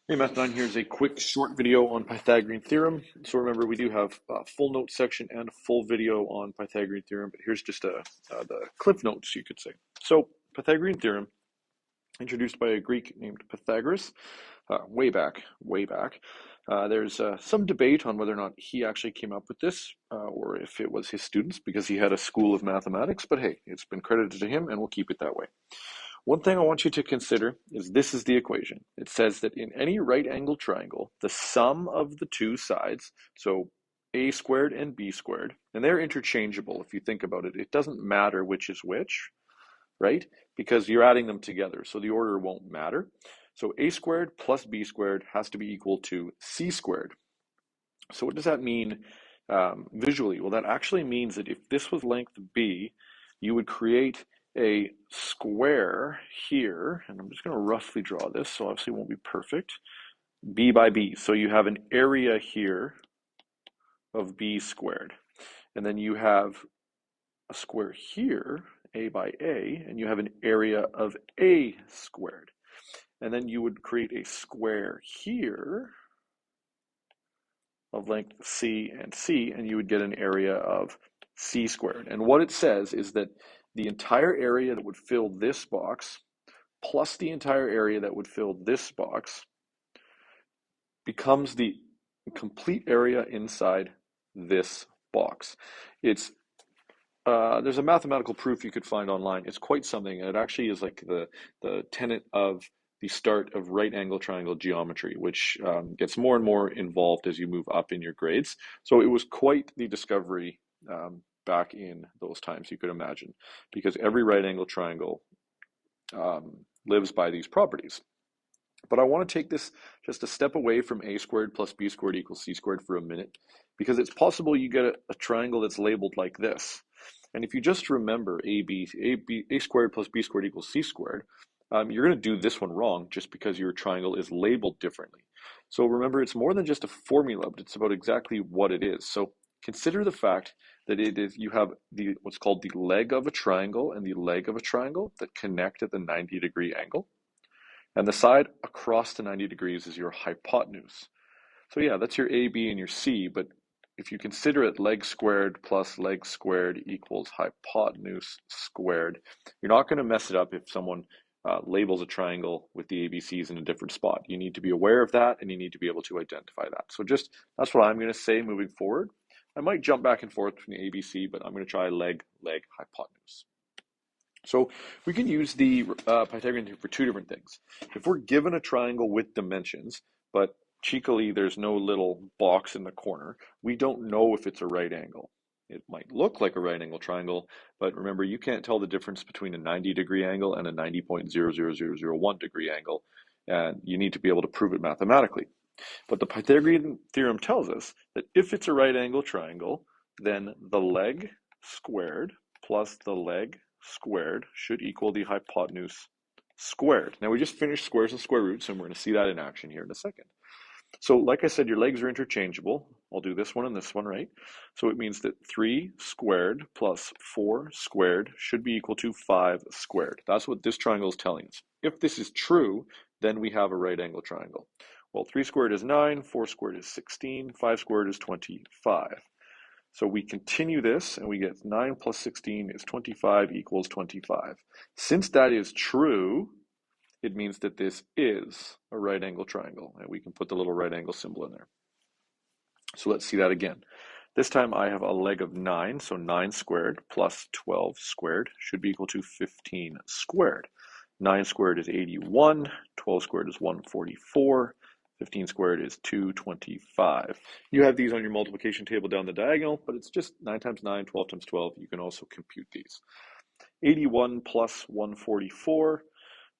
Hey, Math 9, here's a quick short video on Pythagorean Theorem. So remember, we do have a full notes section and a full video on Pythagorean Theorem, but here's just the cliff notes, you could say. So Pythagorean Theorem, introduced by a Greek named Pythagoras, way back. There's some debate on whether or not he actually came up with this, or if it was his students, because he had a school of mathematics, but hey, it's been credited to him, and we'll keep it that way. One thing I want you to consider is this is the equation. It says that in any right angled triangle, the sum of the two sides, so a squared and b squared, and they're interchangeable if you think about it. It doesn't matter which is which, right? Because you're adding them together, so the order won't matter. So a squared plus b squared has to be equal to c squared. So what does that mean visually? Well, that actually means that if this was length b, you would create a square here, and I'm just going to roughly draw this, so obviously it won't be perfect, b by b. So you have an area here of b squared, and then you have a square here, a by a, and you have an area of a squared. And then you would create a square here of length c and c, and you would get an area of c squared. And what it says is that the entire area that would fill this box plus the entire area that would fill this box becomes the complete area inside this box. It's there's a mathematical proof you could find online. It's quite something, and it actually is like the tenet of the start of right angle triangle geometry, which gets more and more involved as you move up in your grades. So it was quite the discovery back in those times, you could imagine, because every right angle triangle lives by these properties. But I want to take this just a step away from a squared plus b squared equals c squared for a minute, because it's possible you get a triangle that's labeled like this. And if you just remember a squared plus b squared equals c squared, you're going to do this one wrong just because your triangle is labeled differently. So remember, it's more than just a formula, but it's about exactly what it is. So consider the fact that you have what's called the leg of a triangle and the leg of a triangle that connect at the 90-degree angle. And the side across the 90 degrees is your hypotenuse. So yeah, that's your A, B, and your C, but if you consider it leg squared plus leg squared equals hypotenuse squared, you're not going to mess it up if someone labels a triangle with the ABCs in a different spot. You need to be aware of that, and you need to be able to identify that. So just, that's what I'm going to say moving forward. I might jump back and forth between the ABC, but I'm going to try leg, hypotenuse. So we can use the Pythagorean theorem for two different things. If we're given a triangle with dimensions, but cheekily there's no little box in the corner, we don't know if it's a right angle. It might look like a right angle triangle, but remember, you can't tell the difference between a 90-degree angle and a 90.00001 degree angle, and you need to be able to prove it mathematically. But the Pythagorean theorem tells us that if it's a right angle triangle, then the leg squared plus the leg squared should equal the hypotenuse squared. Now we just finished squares and square roots, and we're going to see that in action here in a second. So like I said, your legs are interchangeable. I'll do this one and this one, right? So it means that 3 squared plus 4 squared should be equal to 5 squared. That's what this triangle is telling us. If this is true, then we have a right angle triangle. Well, 3 squared is 9, 4 squared is 16, 5 squared is 25. So we continue this, and we get 9 plus 16 is 25 equals 25. Since that is true, it means that this is a right angle triangle, and we can put the little right angle symbol in there. So let's see that again. This time I have a leg of 9, so 9 squared plus 12 squared should be equal to 15 squared. 9 squared is 81, 12 squared is 144, 15 squared is 225. You have these on your multiplication table down the diagonal, but it's just 9 times 9, 12 times 12. You can also compute these. 81 plus 144.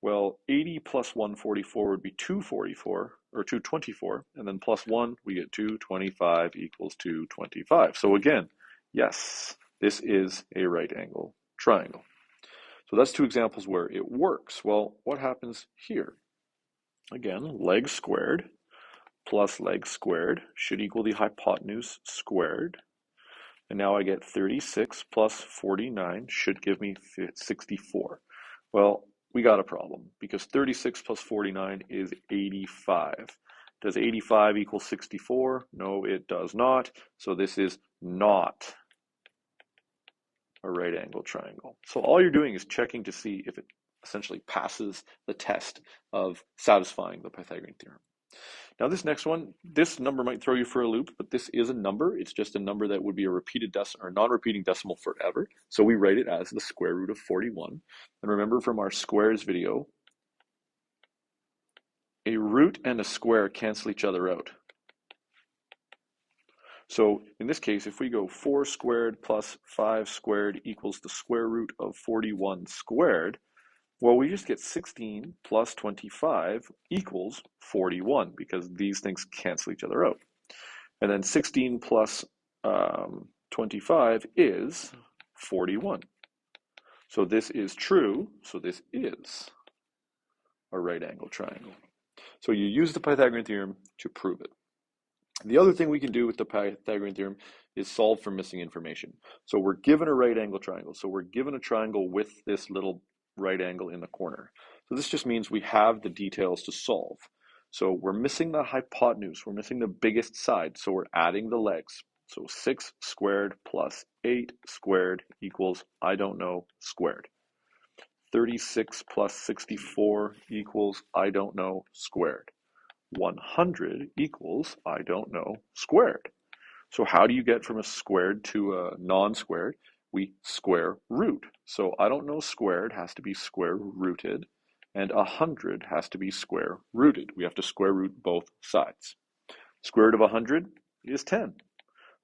Well, 80 plus 144 would be 244, or 224, and then plus 1, we get 225 equals 225. So again, yes, this is a right angle triangle. So that's two examples where it works. Well, what happens here? Again, leg squared plus leg squared should equal the hypotenuse squared. And now I get 36 plus 49 should give me 64. Well, we got a problem because 36 plus 49 is 85. Does 85 equal 64? No, it does not. So this is not a right angle triangle. So all you're doing is checking to see if it essentially passes the test of satisfying the Pythagorean theorem. Now this next one, this number might throw you for a loop, but this is a number. It's just a number that would be a repeated decimal or non-repeating decimal forever. So we write it as the square root of 41. And remember from our squares video, a root and a square cancel each other out. So in this case, if we go 4 squared plus 5 squared equals the square root of 41 squared, well, we just get 16 plus 25 equals 41 because these things cancel each other out. And then 16 plus 25 is 41. So this is true, so this is a right angle triangle. So you use the Pythagorean theorem to prove it. The other thing we can do with the Pythagorean theorem is solve for missing information. So we're given a right angle triangle. So we're given a triangle with this little right angle in the corner. So this just means we have the details to solve. So we're missing the hypotenuse. We're missing the biggest side. So we're adding the legs. So 6 squared plus 8 squared equals, I don't know, squared. 36 plus 64 equals, I don't know, squared. 100 equals, I don't know, squared. So how do you get from a squared to a non-squared? We square root. So I don't know squared has to be square rooted, and 100 has to be square rooted. We have to square root both sides. Square root of 100 is 10.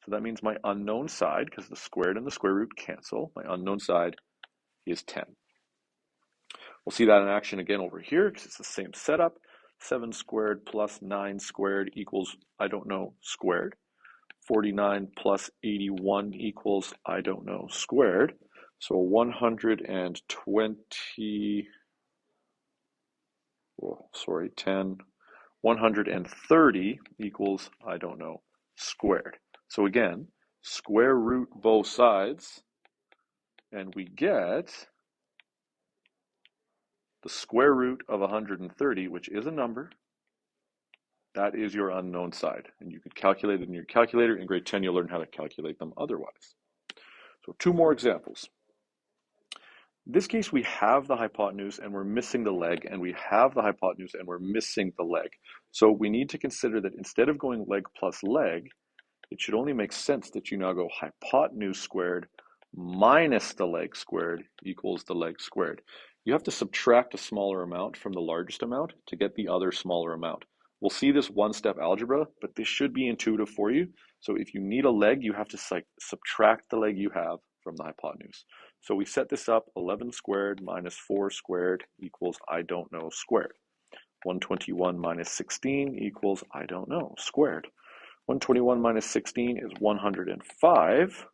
So that means my unknown side, because the squared and the square root cancel, my unknown side is 10. We'll see that in action again over here, because it's the same setup. 7 squared plus 9 squared equals, I don't know, squared. 49 plus 81 equals, I don't know, squared. So 130 equals, I don't know, squared. So again, square root both sides, and we get the square root of 130, which is a number. That is your unknown side, and you could calculate it in your calculator. In grade 10, you'll learn how to calculate them otherwise. So 2 more examples. In this case, we have the hypotenuse and we're missing the leg, and we have the hypotenuse and we're missing the leg. So we need to consider that instead of going leg plus leg, it should only make sense that you now go hypotenuse squared minus the leg squared equals the leg squared. You have to subtract a smaller amount from the largest amount to get the other smaller amount. We'll see this one-step algebra, but this should be intuitive for you. So if you need a leg, you have to subtract the leg you have from the hypotenuse. So we set this up, 11 squared minus 4 squared equals, I don't know, squared. 121 minus 16 equals, I don't know, squared. 121 minus 16 is 105.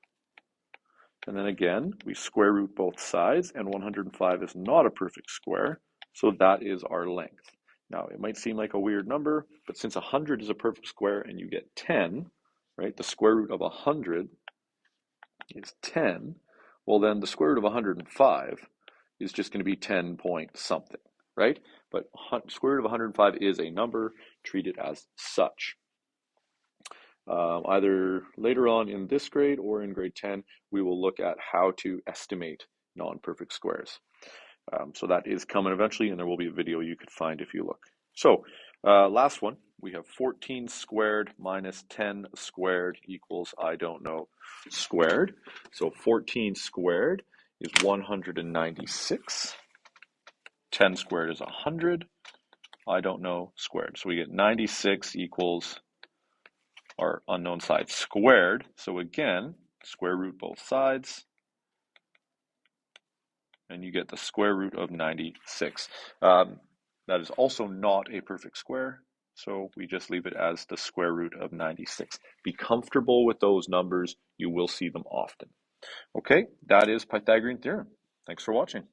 And then again, we square root both sides, and 105 is not a perfect square, so that is our length. Now, it might seem like a weird number, but since 100 is a perfect square and you get 10, right, the square root of 100 is 10, well then the square root of 105 is just going to be 10 point something, right? But square root of 105 is a number, treat it as such. Either later on in this grade or in grade 10, we will look at how to estimate non-perfect squares. So that is coming eventually, and there will be a video you could find if you look. So last one, we have 14 squared minus 10 squared equals, I don't know, squared. So 14 squared is 196. 10 squared is 100. I don't know, squared. So we get 96 equals our unknown side squared. So again, square root both sides, and you get the square root of 96. That is also not a perfect square, so we just leave it as the square root of 96. Be comfortable with those numbers. You will see them often. Okay, that is Pythagorean theorem. Thanks for watching.